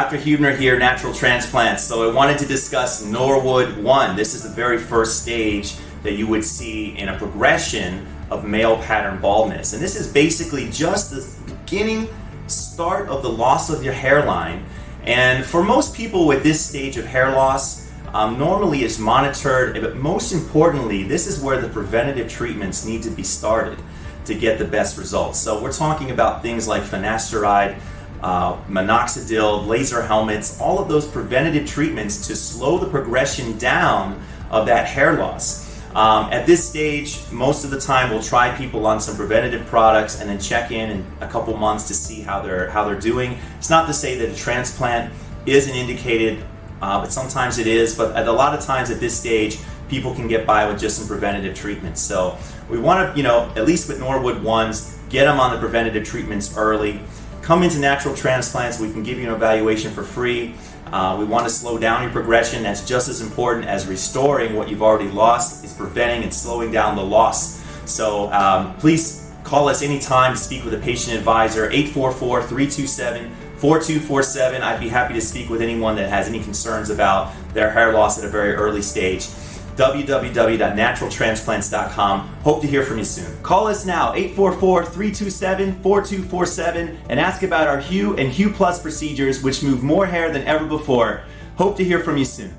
Dr. Huebner here, Natural Transplants. So I wanted to discuss Norwood 1. This is the very first stage that you would see in a progression of male pattern baldness. And this is basically just the beginning start of the loss of your hairline. And for most people with this stage of hair loss, normally it's monitored, but most importantly, this is where the preventative treatments need to be started to get the best results. So we're talking about things like finasteride, minoxidil, laser helmets, all of those preventative treatments to slow the progression down of that hair loss. At this stage, most of the time we'll try people on some preventative products and then check in a couple months to see how they're doing. It's not to say that a transplant isn't indicated, but sometimes it is. But a lot of times at this stage, people can get by with just some preventative treatments. So we want to, at least with Norwood 1s, get them on the preventative treatments early. Come into Natural Transplants, we can give you an evaluation for free. We want to slow down your progression. That's just as important as restoring what you've already lost, is preventing and slowing down the loss. So please call us anytime to speak with a patient advisor, 844-327-4247. I'd be happy to speak with anyone that has any concerns about their hair loss at a very early stage. www.naturaltransplants.com. Hope to hear from you soon. Call us now, 844-327-4247, and ask about our Hue and Hue Plus procedures, which move more hair than ever before. Hope to hear from you soon.